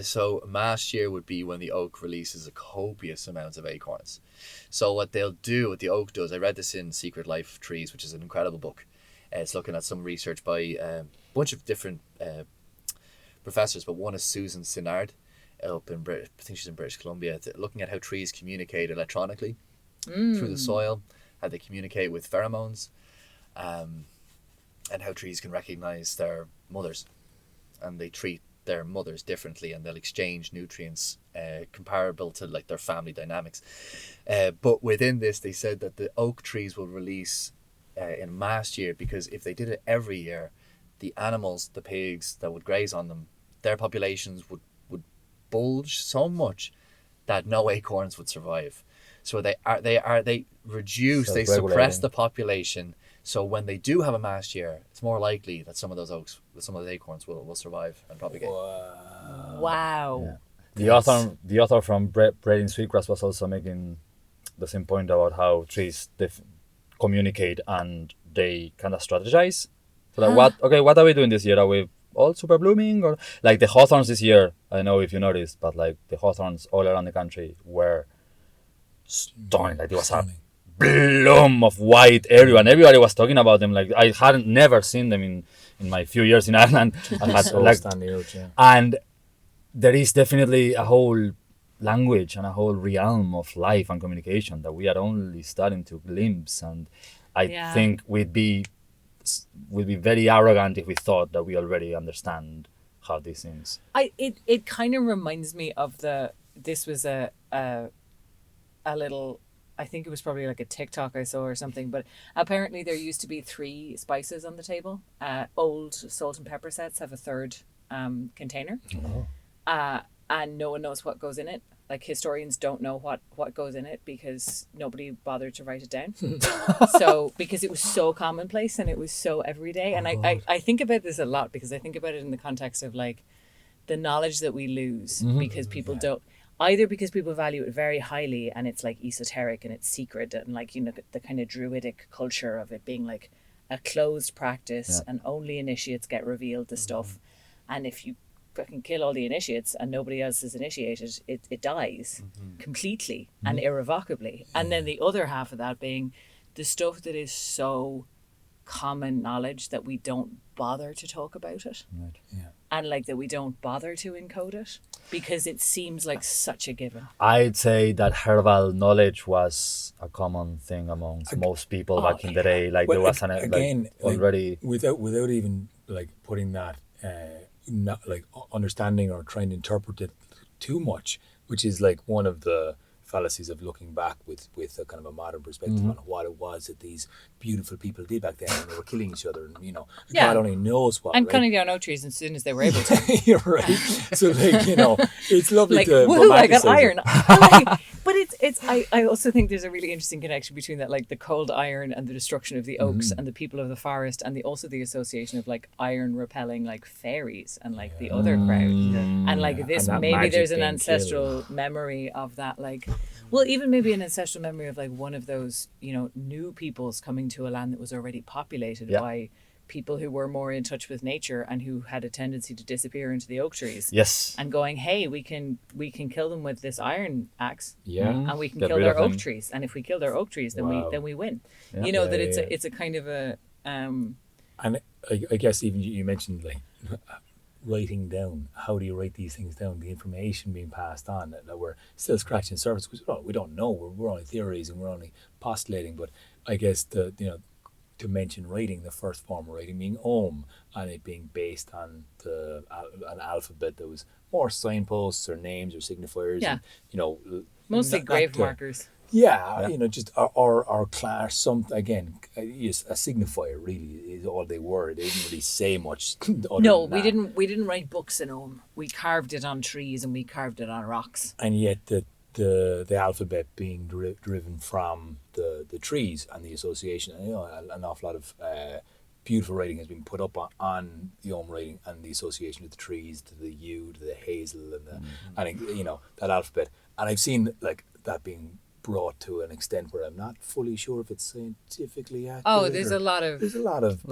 S3: So mast year would be when the oak releases a copious amounts of acorns. So what the oak does, I read this in Secret Life of Trees, which is an incredible book. It's looking at some research by a bunch of different professors, but one is Susan Sinard up in I think she's in British Columbia, looking at how trees communicate electronically through the soil, how they communicate with pheromones, and how trees can recognize their mothers, and they treat their mothers differently, and they'll exchange nutrients comparable to like their family dynamics. But within this, they said that the oak trees will release in mast year, because if they did it every year, the animals, the pigs that would graze on them, their populations would bulge so much that no acorns would survive. So they reduce, they suppress the population. So when they do have a mast year, it's more likely that some of those acorns will survive and propagate.
S2: Wow.
S4: Yeah. The author from Bread in Sweetgrass was also making the same point about how trees communicate and they kind of strategize. So like, what are we doing this year? Are we all super blooming, or like the hawthorns this year? I don't know if you noticed, but like the hawthorns all around the country were stunning. Like there was a bloom of white everywhere, and everybody was talking about them. Like I hadn't never seen them in my few years in Ireland. And there is definitely a whole language and a whole realm of life and communication that we are only starting to glimpse, and I think we'd be very arrogant if we thought that we already understand how these things.
S2: It kind of reminds me of this was a little, I think it was probably like a TikTok I saw or something, but apparently there used to be 3 spices on the table. Old salt and pepper sets have a third container. And no one knows what goes in it. like historians don't know what goes in it because nobody bothered to write it down. So because it was so commonplace and it was so everyday. And I think about this a lot because I think about it in the context of like the knowledge that we lose because people don't, either because people value it very highly and it's like esoteric and it's secret and like, you know, the kind of druidic culture of it being like a closed practice and only initiates get revealed the stuff. And if you fucking kill all the initiates and nobody else is initiated, it dies completely and irrevocably. And then the other half of that being the stuff that is so common knowledge that we don't bother to talk about it.
S4: Right.
S1: Yeah.
S2: And like that we don't bother to encode it because it seems like such a given.
S4: I'd say that herbal knowledge was a common thing amongst most people back in the day. Like
S1: Well,
S4: there was
S1: again,
S4: like, already
S1: without even like putting that not like understanding or trying to interpret it too much, which is like one of the fallacies of looking back with a kind of a modern perspective on what it was that these beautiful people did back then, and they were killing each other, and you know, God only knows what.
S2: I'm
S1: right?
S2: cutting down oak trees as soon as they were able to.
S1: You're right. So like, you know, it's lovely
S2: Like,
S1: to
S2: woohoo, I got
S1: romanticize
S2: iron.
S1: it.
S2: But I also think there's a really interesting connection between that, like the cold iron and the destruction of the oaks and the people of the forest, and also the association of like iron repelling like fairies and like the other crowd. And like this,
S1: And that
S2: maybe
S1: magic
S2: there's an
S1: being
S2: ancestral memory of that, like, well, even maybe an ancestral memory of like one of those, you know, new peoples coming to a land that was already populated by people who were more in touch with nature and who had a tendency to disappear into the oak trees.
S4: yes.
S2: And going, hey, we can kill them with this iron axe.
S1: Yeah.
S2: And we can
S4: Get
S2: kill
S4: rid
S2: their
S4: of
S2: oak
S4: them.
S2: trees. And if we kill their oak trees, then we win.
S4: Yeah.
S2: You know,
S1: Yeah,
S2: that
S1: yeah,
S2: it's a kind of a
S1: And I guess even you mentioned like writing down. How do you write these things down? The information being passed on that we're still scratching the surface because we don't know. We're only theories and we're only postulating. But I guess to mention writing, the first form of writing being Om, and it being based on an alphabet that was more signposts or names or signifiers.
S2: Yeah.
S1: And, you know,
S2: mostly
S1: not
S2: grave
S1: to-
S2: markers.
S1: Yeah, you know, just or clash something again. Yes, a signifier really is all they were. They didn't really say much. Other
S2: No,
S1: than that.
S2: we didn't write books in Ohm. We carved it on trees and we carved it on rocks.
S1: And yet the alphabet being driven from the trees and the association, and you know, an awful lot of beautiful writing has been put up on the Om writing and the association with the trees, to the yew, to the hazel, and and you know, that alphabet. And I've seen like that being brought to an extent where I'm not fully sure if it's scientifically accurate.
S2: Oh, there's a lot of
S4: There's a lot of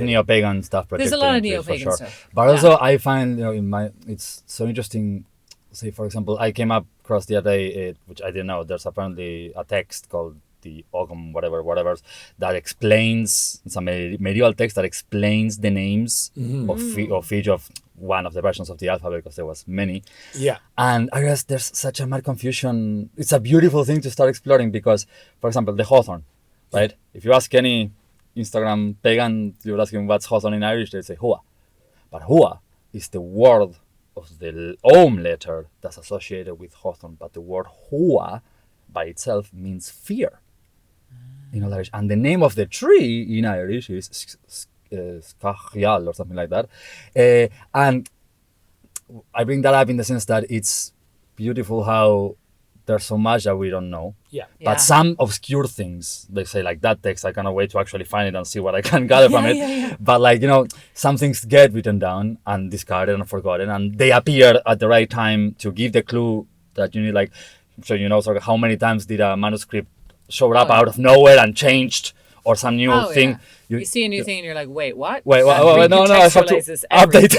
S4: neo-pagan stuff.
S2: There's a lot of
S4: projected into it, for
S2: neo-pagan
S4: sure.
S2: stuff.
S4: But also, I find, you know, it's so interesting. Say, for example, I came across the other day, which I didn't know. There's apparently a text called the Eoghan whatever that explains. It's a medieval text that explains the names of each of one of the versions of the alphabet, because there was many.
S1: Yeah.
S4: And I guess there's such a mad confusion. It's a beautiful thing to start exploring because, for example, the hawthorn, right? If you ask any Instagram pagan, you ask him what's hawthorn in Irish, they say hua. But hua is the word of the Om letter that's associated with hawthorn. But the word hua by itself means fear in Irish. And the name of the tree in Irish is Scachial or something like that. And I bring that up in the sense that it's beautiful how there's so much that we don't know.
S1: Yeah.
S2: Yeah.
S4: But some obscure things, they say like that text, I cannot wait to actually find it and see what I can gather from it.
S2: Yeah.
S4: But like, you know, some things get written down and discarded and forgotten, and they appear at the right time to give the clue that you need. Like, so you know, sort of how many times did a manuscript show up out of nowhere and changed, or some new thing.
S2: You see a new thing and you're like, wait, what?
S4: Wait, no, I have to
S2: Recontextualize this every-
S4: update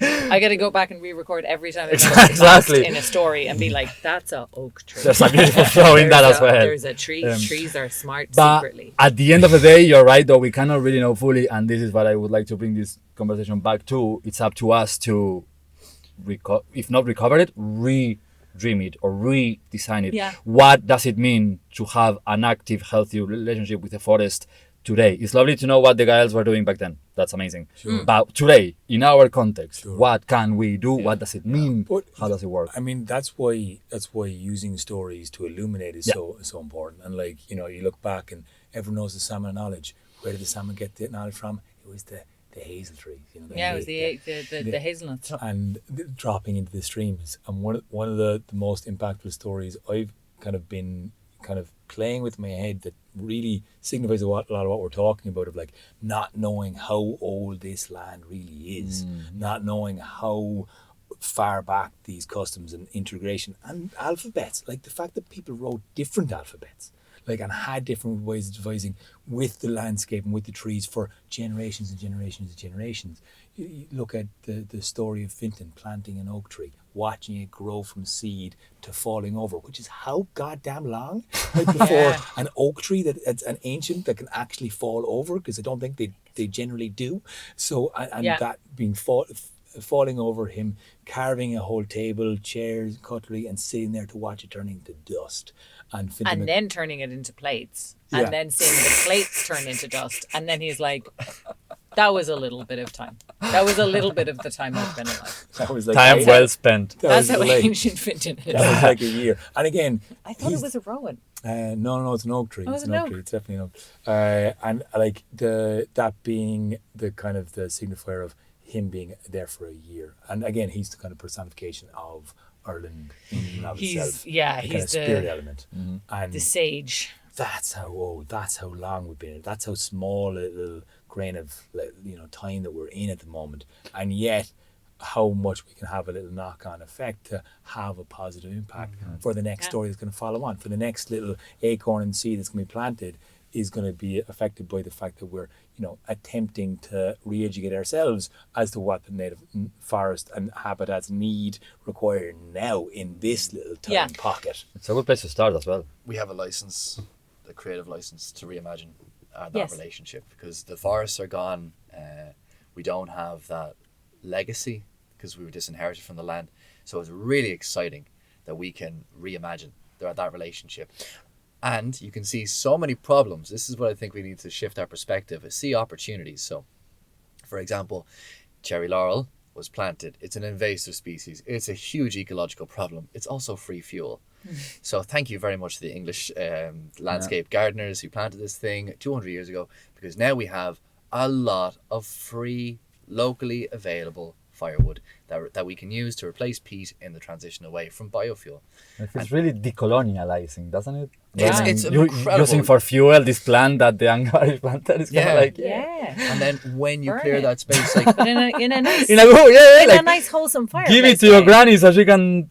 S4: it.
S2: I got to go back and re-record every time it's
S4: Exactly.
S2: in a story and be like, that's a oak tree.
S4: There's a beautiful flow in that as well.
S2: There's a tree. Trees are smart
S4: But
S2: secretly.
S4: at the end of the day, you're right, though, we cannot really know fully, and this is what I would like to bring this conversation back to. It's up to us to, if not recover it, dream it or redesign it.
S2: Yeah.
S4: What does it mean to have an active, healthy relationship with the forest today? It's lovely to know what the Gaels were doing back then. That's amazing.
S1: Sure.
S4: But today, in our context,
S1: Sure.
S4: what can we do? What does it mean?
S1: But-
S4: How does it work?
S1: I mean, that's why using stories to illuminate is so important. And like, you know, you look back and everyone knows the salmon of knowledge. Where did the salmon get the knowledge from? It was the hazel trees. You know,
S2: Yeah, it was the hazelnuts.
S1: and dropping into the streams. And one of the most impactful stories I've kind of been kind of playing with in my head that really signifies a lot of what we're talking about, of like not knowing how old this land really is, not knowing how far back these customs and integration and alphabets, like the fact that people wrote different alphabets, like, and had different ways of devising with the landscape and with the trees for generations and generations and generations. You look at the story of Fintan planting an oak tree, watching it grow from seed to falling over, which is how goddamn long, like, before an oak tree that it's an ancient that can actually fall over, because I don't think they generally do. So and that being falling over, him carving a whole table, chairs, cutlery, and sitting there to watch it turning to dust, and
S2: then turning it into plates, and then seeing the plates turn into dust, and then he's like, that was a little bit of time. That was a little bit of the time I've been alive.
S1: That was like
S4: Time well spent.
S2: That's how ancient Fintan is.
S1: That was like a year. And again,
S2: I thought it was a rowan.
S1: No, it's an oak tree.
S2: Oh,
S1: it's an oak tree. It's definitely an oak. And like that being the kind of the signifier of him being there for a year. And again, he's the kind of personification of Ireland in and of itself.
S2: Yeah,
S1: the
S2: he's
S1: kind of spirit element. And
S2: the sage.
S1: that's how old, that's how long we've been. That's how small a little grain of time that we're in at the moment. And yet how much we can have a little knock-on effect to have a positive impact for the next story that's going to follow on, for the next little acorn and seed that's going to be planted is going to be affected by the fact that we're attempting to re-educate ourselves as to what the native forest and habitats require now in this little tiny pocket.
S4: It's a good place to start as well.
S3: We have a creative license to reimagine that relationship, because the forests are gone. We don't have that legacy because we were disinherited from the land. So it's really exciting that we can reimagine that relationship. And you can see so many problems. This is what I think we need to shift our perspective, is see opportunities. So, for example, cherry laurel was planted. It's an invasive species. It's a huge ecological problem. It's also free fuel. So thank you very much to the English landscape gardeners who planted this thing 200 years ago, because now we have a lot of free, locally available firewood that we can use to replace peat in the transition away from biofuel.
S4: It's really decolonializing, doesn't it?
S3: It's incredible.
S4: Using for fuel this plant that the Angari planted is kind of like
S3: And then when you clear that space, like
S2: but in a nice
S4: a
S2: nice wholesome fire.
S4: give it to your granny so she can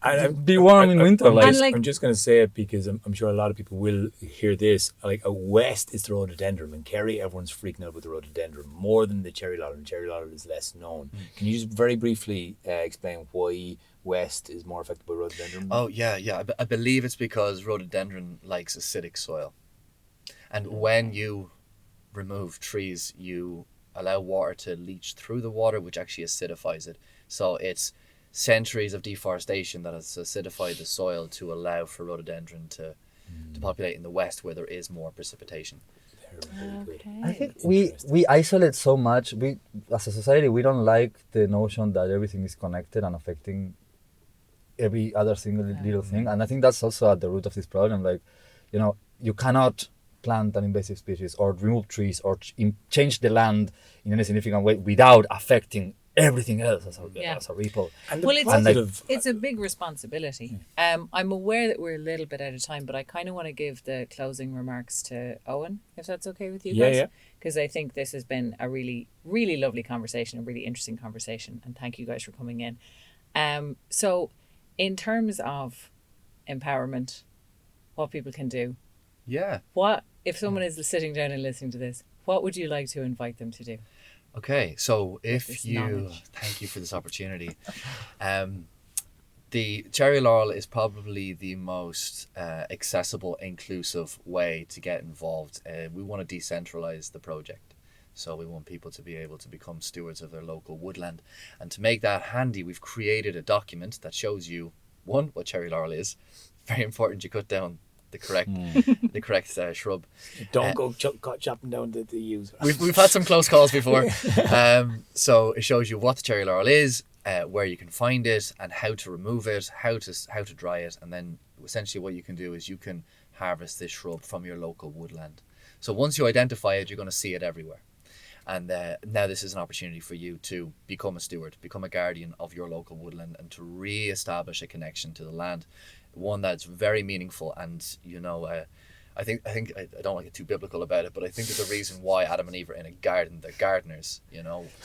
S4: be warm in winter.
S1: I'm just going to say it because I'm sure a lot of people will hear this. Like, west is the rhododendron. In Kerry, everyone's freaking out about the rhododendron more than the cherry laurel, and cherry laurel is less known. Can you just very briefly explain why west is more affected by rhododendron?
S3: Oh yeah. I believe it's because rhododendron likes acidic soil, and when you remove trees, you allow water to leach through the water, which actually acidifies it. So it's centuries of deforestation that has acidified the soil to allow for rhododendron to populate in the west, where there is more precipitation.
S4: I think we isolate so much. We, as a society, we don't like the notion that everything is connected and affecting every other single little thing. And I think that's also at the root of this problem. Like, you cannot plant an invasive species or remove trees or change the land in any significant way without affecting everything else as a ripple.
S1: And
S2: it's a big responsibility. I'm aware that we're a little bit out of time, but I kind of want to give the closing remarks to Eoghan, if that's okay with you guys. Because I think this has been a really, really lovely conversation, a really interesting conversation, and thank you guys for coming in. So in terms of empowerment, what people can do, what if someone is sitting down and listening to this, what would you like to invite them to do?
S3: Okay, so thank you for this opportunity. The cherry laurel is probably the most accessible, inclusive way to get involved. We want to decentralize the project. So we want people to be able to become stewards of their local woodland. And to make that handy, we've created a document that shows you, one, what cherry laurel is. Very important you cut down the correct shrub.
S1: Don't go chopping down the yews.
S3: We've had some close calls before. So it shows you what the cherry laurel is, where you can find it, and how to remove it, how to dry it, and then essentially what you can do is you can harvest this shrub from your local woodland. So once you identify it, you're going to see it everywhere. And now this is an opportunity for you to become a steward, become a guardian of your local woodland, and to re-establish a connection to the land, one that's very meaningful. And I think I don't want to get too biblical about it, but I think there's a reason why Adam and Eve are in a garden. They're gardeners.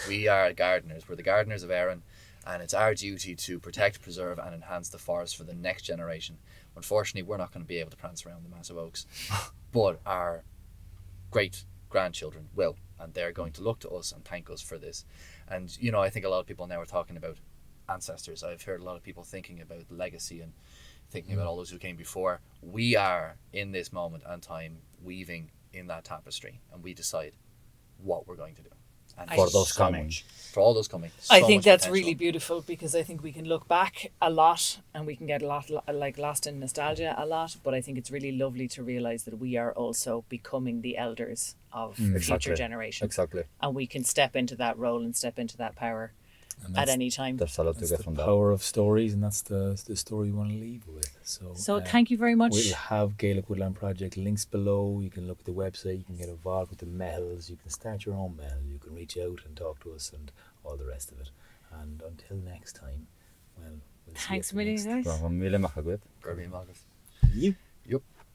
S3: We are gardeners. We're the gardeners of Aron, and it's our duty to protect, preserve, and enhance the forest for the next generation. Unfortunately, we're not going to be able to prance around the massive oaks, but our great grandchildren will, and they're going to look to us and thank us for this. And I think a lot of people now are talking about ancestors. I've heard a lot of people thinking about legacy and thinking about all those who came before. We are in this moment and time weaving in that tapestry, and we decide what we're going to do. And
S4: For those coming.
S3: for all those coming.
S2: I
S3: so
S2: think
S3: much
S2: that's
S3: potential.
S2: really beautiful, because I think we can look back a lot and we can get a lot like lost in nostalgia a lot, but I think it's really lovely to realize that we are also becoming the elders of future generations.
S4: Exactly.
S2: And we can step into that role and step into that power at any time.
S4: There's a lot to
S1: That's
S4: get
S1: the
S4: from that.
S1: power of stories, and that's the story we want to leave with.
S2: So thank you very much.
S1: We'll have Gaelic Woodland Project links below. You can look at the website, you can get involved with the metals, you can start your own metal, you can reach out and talk to us and all the rest of it. And until next time, well, we'll see
S2: Thanks a
S1: you at the
S2: million,
S1: next-
S2: guys.
S4: Well, mille macha good.
S3: Gurbi and Margaret.
S1: You.
S3: Yup.